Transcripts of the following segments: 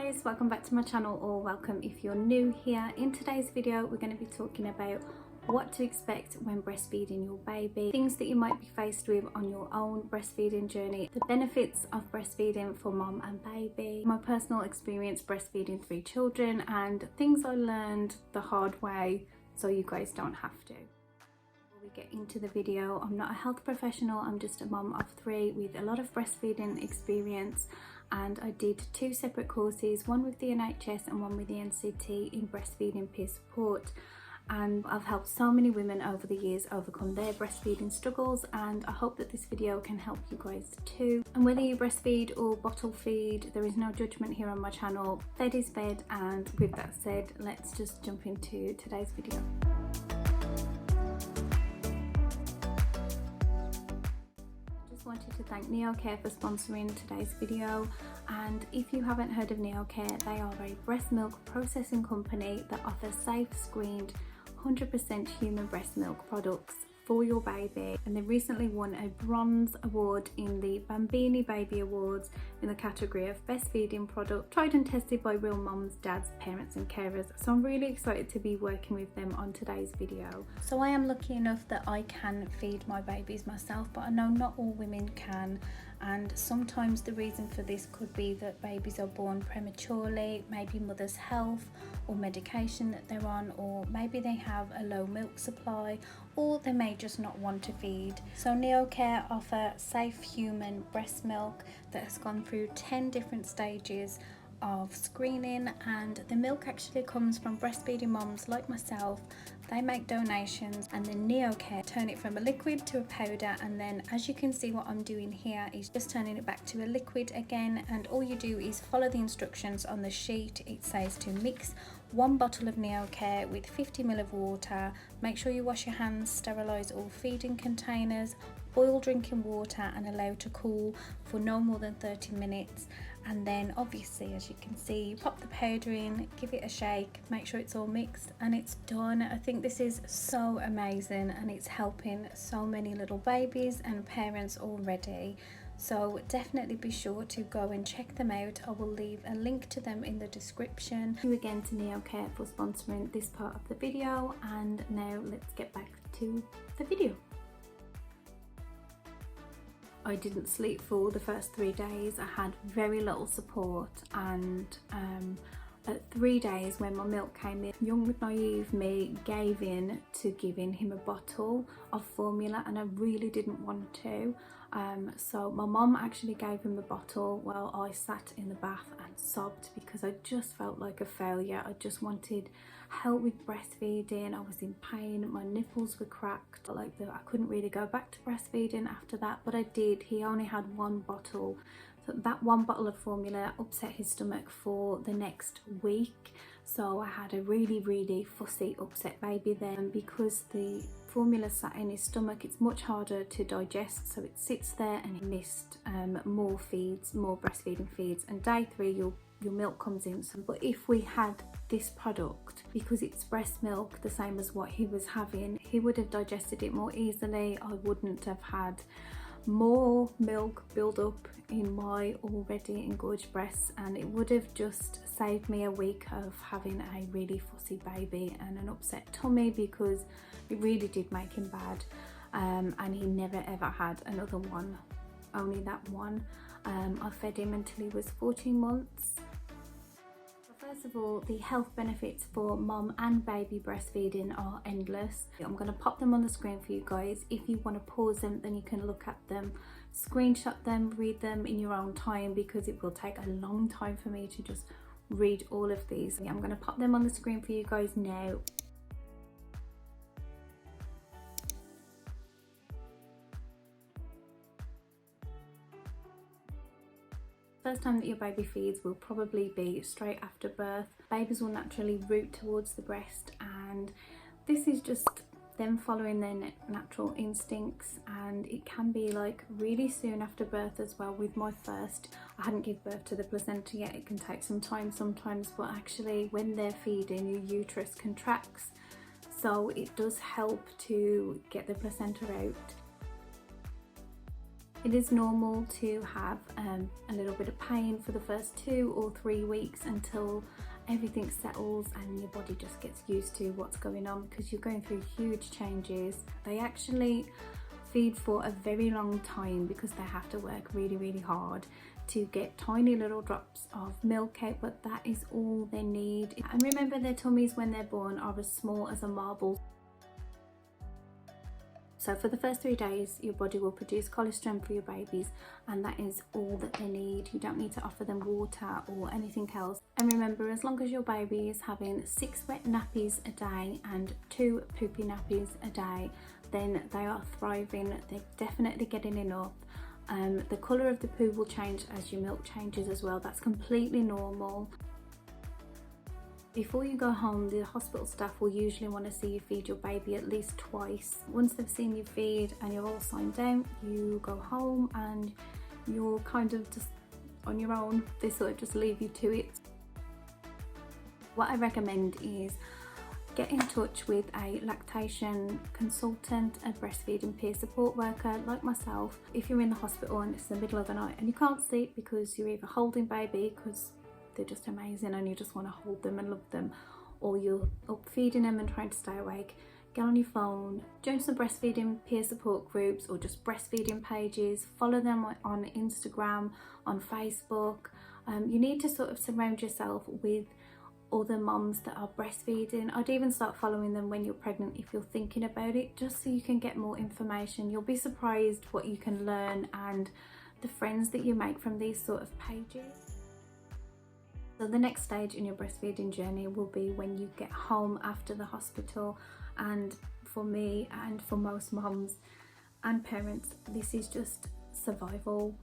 guys, welcome back to my channel, or welcome if you're new here. In today's video we're going to be talking about what to expect when breastfeeding your baby, things that you might be faced with on your own breastfeeding journey, the benefits of breastfeeding for mom and baby, my personal experience breastfeeding 3 children, and things I learned the hard way so you guys don't have to. Before we get into the video, I'm not a health professional, I'm just a mom of 3 with a lot of breastfeeding experience, and I did 2 separate courses, one with the NHS and one with the NCT in breastfeeding peer support, and I've helped so many women over the years overcome their breastfeeding struggles, and I hope that this video can help you guys too. And whether you breastfeed or bottle feed, there is no judgment here on my channel. Fed is fed, and with that said, let's just jump into today's video. Wanted to thank NeoCare for sponsoring today's video, and if you haven't heard of NeoCare, they are a breast milk processing company that offers safe, screened 100% human breast milk products for your baby, and they recently won a bronze award in the Bambini Baby Awards in the category of best feeding product, tried and tested by real mums, dads, parents and carers. So I'm really excited to be working with them on today's video. So I am lucky enough that I can feed my babies myself, but I know not all women can, and sometimes the reason for this could be that babies are born prematurely, maybe mother's health or medication that they're on, or maybe they have a low milk supply, or they may just not want to feed. So NeoCare offer safe human breast milk that has gone through 10 different stages of screening, and the milk actually comes from breastfeeding moms like myself. They make donations, and then NeoCare turn it from a liquid to a powder, and then as you can see, what I'm doing here is just turning it back to a liquid again, and all you do is follow the instructions on the sheet. It says to mix 1 bottle of NeoCare with 50 ml of water, make sure you wash your hands, sterilise all feeding containers, boil drinking water and allow to cool for no more than 30 minutes. And then obviously, as you can see, pop the powder in, give it a shake, make sure it's all mixed, and it's done. I think this is so amazing, and it's helping so many little babies and parents already. So definitely be sure to go and check them out. I will leave a link to them in the description. Thank you again to NeoCare for sponsoring this part of the video, and now let's get back to the video. I didn't sleep for the first 3 days. I had very little support, and at 3 days when my milk came in, young naive me gave in to giving him a bottle of formula, and I really didn't want to. So my mum actually gave him the bottle while I sat in the bath and sobbed because I just felt like a failure. I just wanted help with breastfeeding. I was in pain, my nipples were cracked, I couldn't really go back to breastfeeding after that, but I did. He only had 1 bottle. So that 1 bottle of formula upset his stomach for the next week. So I had a really fussy, upset baby then, because the formula sat in his stomach. It's much harder to digest, so it sits there, and he missed more feeds, more breastfeeding feeds. And day 3 your milk comes in. But if we had this product, because it's breast milk the same as what he was having, he would have digested it more easily. I wouldn't have had more milk build up in my already engorged breasts, and it would have just saved me a week of having a really fussy baby and an upset tummy, because it really did make him bad. And he never ever had another one, only that one. I fed him until he was 14 months. First of all, the health benefits for mom and baby breastfeeding are endless. I'm going to pop them on the screen for you guys. If you want to pause them, then you can look at them, screenshot them, read them in your own time, because it will take a long time for me to just read all of these. I'm going to pop them on the screen for you guys now. First time that your baby feeds will probably be straight after birth. Babies will naturally root towards the breast, and this is just them following their natural instincts, and it can be like really soon after birth as well. With my first, I hadn't given birth to the placenta yet. It can take some time sometimes, but actually when they're feeding, your uterus contracts, so it does help to get the placenta out. It is normal to have a little bit of pain for the first 2 or 3 weeks until everything settles and your body just gets used to what's going on, because you're going through huge changes. They actually feed for a very long time because they have to work really hard to get tiny little drops of milk out, but that is all they need. And remember, their tummies when they're born are as small as a marble. So for the first 3 days, your body will produce colostrum for your babies, and that is all that they need. You don't need to offer them water or anything else. And remember, as long as your baby is having 6 wet nappies a day and 2 poopy nappies a day, then they are thriving. They're definitely getting enough. The colour of the poo will change as your milk changes as well. That's completely normal. Before you go home, the hospital staff will usually want to see you feed your baby at least twice. Once they've seen you feed and you're all signed out, you go home and you're kind of just on your own. They sort of just leave you to it. What I recommend is get in touch with a lactation consultant, a breastfeeding peer support worker like myself. If you're in the hospital and it's the middle of the night and you can't sleep because you're either holding baby because they're just amazing and you just want to hold them and love them, or you're up feeding them and trying to stay awake, get on your phone, join some breastfeeding peer support groups or just breastfeeding pages, follow them on Instagram, on Facebook. You need to sort of surround yourself with other moms that are breastfeeding. I'd even start following them when you're pregnant if you're thinking about it, just so you can get more information. You'll be surprised what you can learn and the friends that you make from these sort of pages. So the next stage in your breastfeeding journey will be when you get home after the hospital, and for me and for most moms and parents, this is just survival.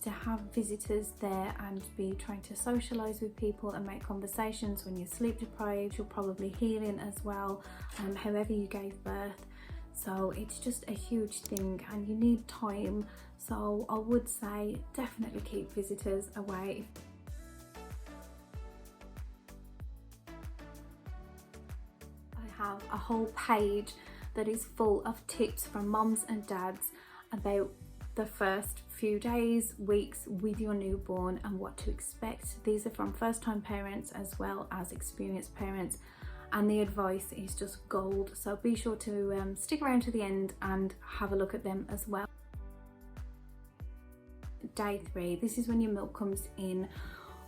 To have visitors there and be trying to socialise with people and make conversations when you're sleep deprived, you're probably healing as well, however you gave birth. So it's just a huge thing and you need time. So I would say definitely keep visitors away. I have a whole page that is full of tips from moms and dads about the first few days, weeks with your newborn and what to expect. These are from first-time parents as well as experienced parents, and the advice is just gold. So be sure to stick around to the end and have a look at them as well. Day 3, this is when your milk comes in.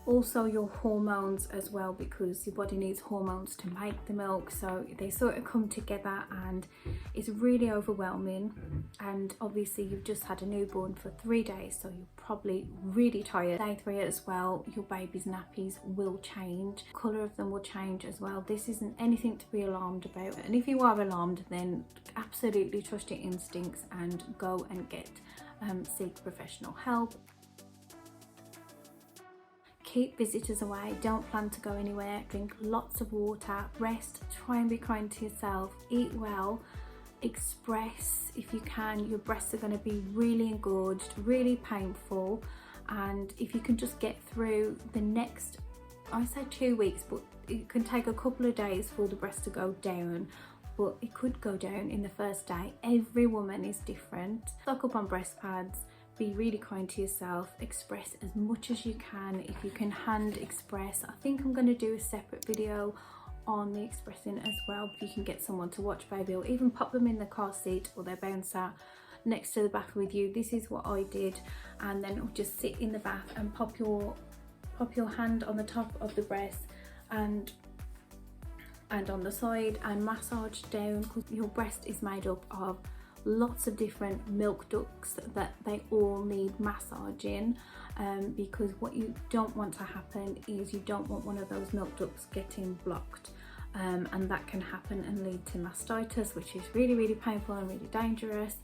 Also your hormones as well, because your body needs hormones to make the milk, so they sort of come together and it's really overwhelming. And obviously you've just had a newborn for 3 days, so you're probably really tired. Day 3 as well, your baby's nappies will change, colour of them will change as well. This isn't anything to be alarmed about, and if you are alarmed, then absolutely trust your instincts and go and seek professional help. Keep visitors away, don't plan to go anywhere, drink lots of water, rest, try and be kind to yourself, eat well, express if you can. Your breasts are going to be really engorged, really painful, and if you can just get through the next, I say 2 weeks, but it can take a couple of days for the breast to go down, but it could go down in the first day. Every woman is different. Stock up on breast pads. Be really kind to yourself, express as much as you can. If you can hand express, I think I'm going to do a separate video on the expressing as well, but you can get someone to watch baby or even pop them in the car seat or their bouncer next to the bath with you. This is what I did, and then just sit in the bath and pop your hand on the top of the breast and on the side and massage down, because your breast is made up of lots of different milk ducts that they all need massaging, because what you don't want to happen is you don't want one of those milk ducts getting blocked, and that can happen and lead to mastitis, which is really painful and really dangerous.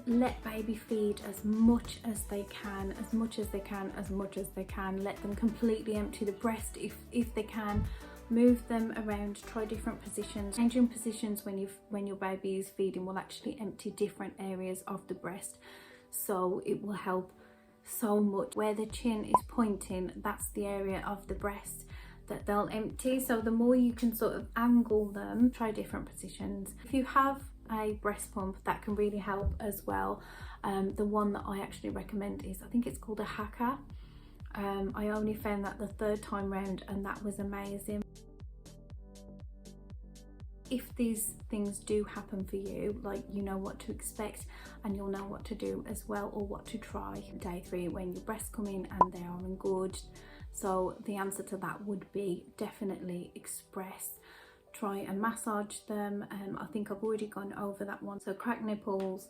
Let baby feed as much as they can, as much as they can. Let them completely empty the breast if they can. Move them around, try different positions. Changing positions when your baby is feeding will actually empty different areas of the breast, so it will help so much. Where the chin is pointing, that's the area of the breast that they'll empty. So the more you can sort of angle them, try different positions. If you have a breast pump, that can really help as well. The one that I actually recommend is, I think it's called a LECHE. I only found that the 3rd time round, and that was amazing. If these things do happen for you, like, you know what to expect and you'll know what to do as well, or what to try. Day 3, when your breasts come in and they are engorged. So the answer to that would be definitely express. Try and massage them. I think I've already gone over that one. So cracked nipples,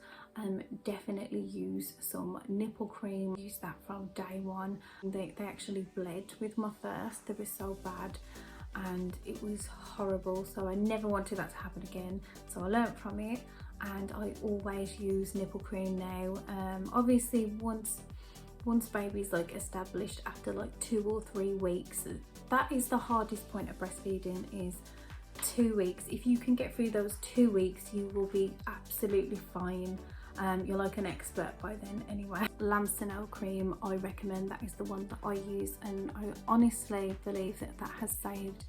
definitely use some nipple cream. Use that from day 1. They actually bled with my first. They were so bad and it was horrible, so I never wanted that to happen again. So I learnt from it, and I always use nipple cream now. Obviously once baby's like established, after like 2 or 3 weeks, that is the hardest point of breastfeeding, is 2 weeks. If you can get through those 2 weeks, you will be absolutely fine. You're like an expert by then anyway. Lansano cream, I recommend. That is the one that I use, and I honestly believe that that has saved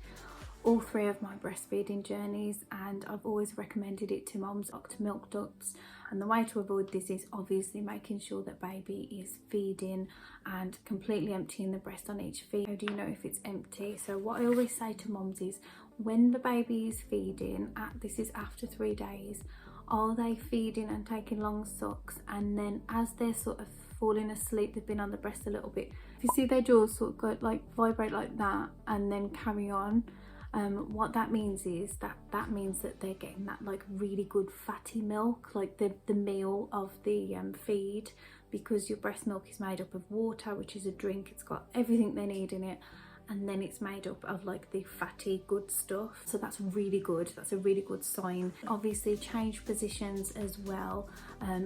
all 3 of my breastfeeding journeys, and I've always recommended it to moms to milk ducts. And the way to avoid this is obviously making sure that baby is feeding and completely emptying the breast on each feed. How do you know if it's empty? So what I always say to moms is, when the baby is feeding, this is after 3 days, are they feeding and taking long sucks? And then as they're sort of falling asleep, they've been on the breast a little bit, if you see their jaws sort of go like vibrate like that and then carry on, what that means is that means that they're getting that like really good fatty milk, like the meal of the feed, because your breast milk is made up of water, which is a drink. It's got everything they need in it, and then it's made up of like the fatty good stuff. So that's really good. That's a really good sign. Obviously change positions as well.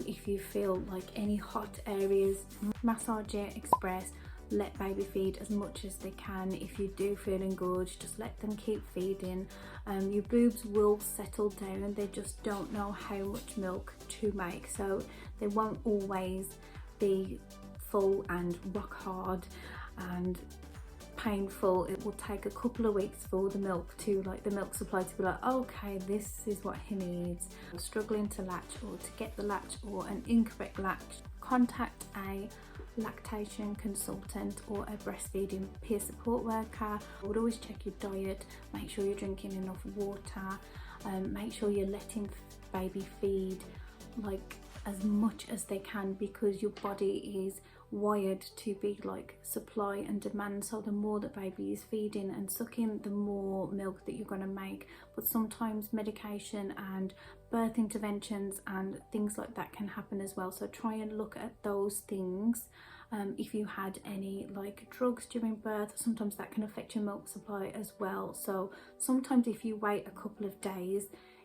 If you feel like any hot areas, massage it, express. Let baby feed as much as they can. If you do feel engorged, just let them keep feeding. Your boobs will settle down, they just don't know how much milk to make, so they won't always be full and rock hard and painful. It will take a couple of weeks for the milk to, like the milk supply to be like, okay, this is what he needs. Struggling to latch or to get the latch, or an incorrect latch, contact a lactation consultant or a breastfeeding peer support worker. I would always check your diet, make sure you're drinking enough water, make sure you're letting baby feed like as much as they can, because your body is wired to be like supply and demand. So the more that baby is feeding and sucking, the more milk that you're going to make. But sometimes medication and birth interventions and things like that can happen as well, so try and look at those things. If you had any like drugs during birth, sometimes that can affect your milk supply as well. So sometimes if you wait a couple of days,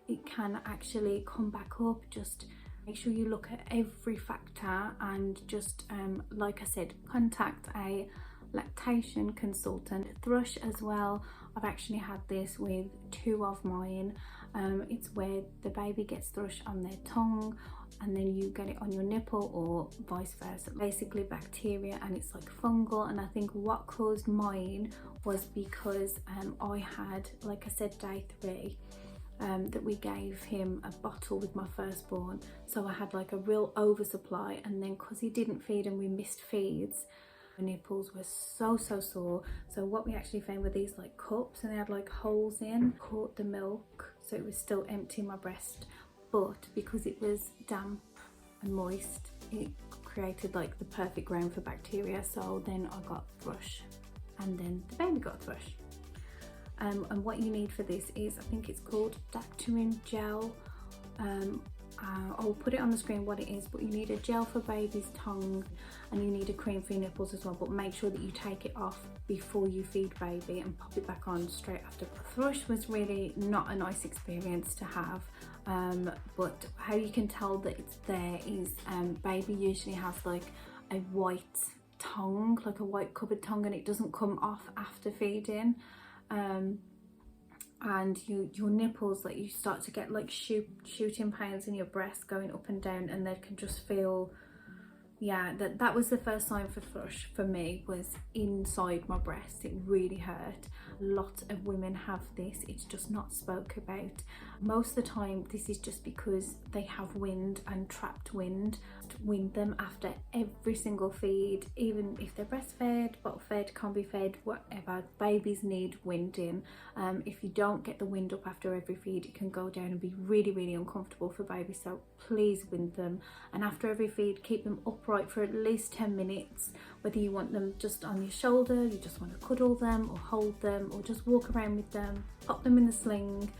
it can actually come back up. Just make sure you look at every factor, and just like I said, contact a lactation consultant. Thrush as well, I've actually had this with 2 of mine. It's where the baby gets thrush on their tongue and then you get it on your nipple, or vice versa. Basically bacteria, and it's like fungal. And I think what caused mine was because I had, like I said, day 3 that we gave him a bottle with my firstborn, so I had like a real oversupply, and then because he didn't feed and we missed feeds, my nipples were so sore. So what we actually found were these like cups, and they had like holes in, caught the milk, so it was still empty in my breast, but because it was damp and moist, it created like the perfect ground for bacteria. So then I got thrush, and then the baby got thrush. And what you need for this is, I think it's called lactation gel. I'll put it on the screen what it is, but you need a gel for baby's tongue, and you need a cream for your nipples as well, but make sure that you take it off before you feed baby and pop it back on straight after. Thrush was really not a nice experience to have, but how you can tell that it's there is baby usually has like a white tongue, like a white covered tongue, and it doesn't come off after feeding. And your nipples, like you start to get like shooting pains in your breast going up and down, and they can just feel yeah, that was the first sign for thrush for me, was inside my breast. It really hurt. A lot of women have this, it's just not spoke about. Most of the time this is just because they have wind and trapped wind. Wind them after every single feed, even if they're breastfed, bottle fed, combi fed, whatever. Babies need winding. If you don't get the wind up after every feed, it can go down and be really uncomfortable for babies, so please wind them. And after every feed, keep them upright for at least 10 minutes, whether you want them just on your shoulder, you just want to cuddle them or hold them, or just walk around with them, pop them in the sling.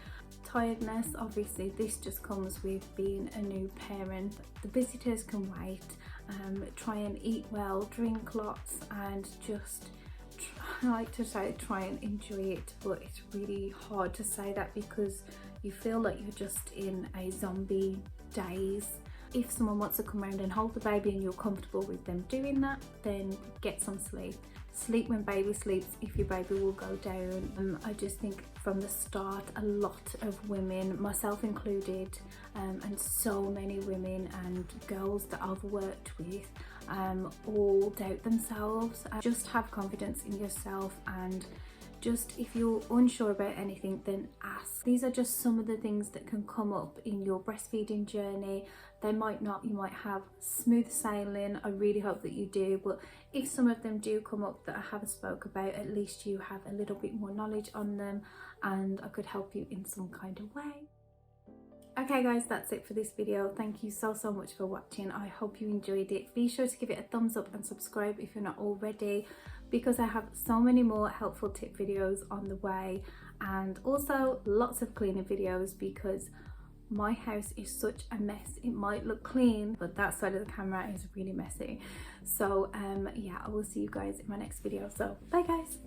Tiredness, obviously this just comes with being a new parent. The visitors can wait. Try and eat well, drink lots, and just I like to say try and enjoy it, but it's really hard to say that because you feel like you're just in a zombie daze. If someone wants to come around and hold the baby and you're comfortable with them doing that, then get some sleep. Sleep when baby sleeps, if your baby will go down. I just think from the start, a lot of women, myself included, and so many women and girls that I've worked with, all doubt themselves. Just have confidence in yourself, and just if you're unsure about anything, then ask. These are just some of the things that can come up in your breastfeeding journey. They might not, you might have smooth sailing. I really hope that you do, but if some of them do come up that I haven't spoke about, at least you have a little bit more knowledge on them and I could help you in some kind of way. Okay guys, that's it for this video. Thank you so much for watching. I hope you enjoyed it. Be sure to give it a thumbs up and subscribe if you're not already, because I have so many more helpful tip videos on the way, and also lots of cleaning videos because my house is such a mess. It might look clean, but that side of the camera is really messy. So yeah, I will see you guys in my next video. So bye guys.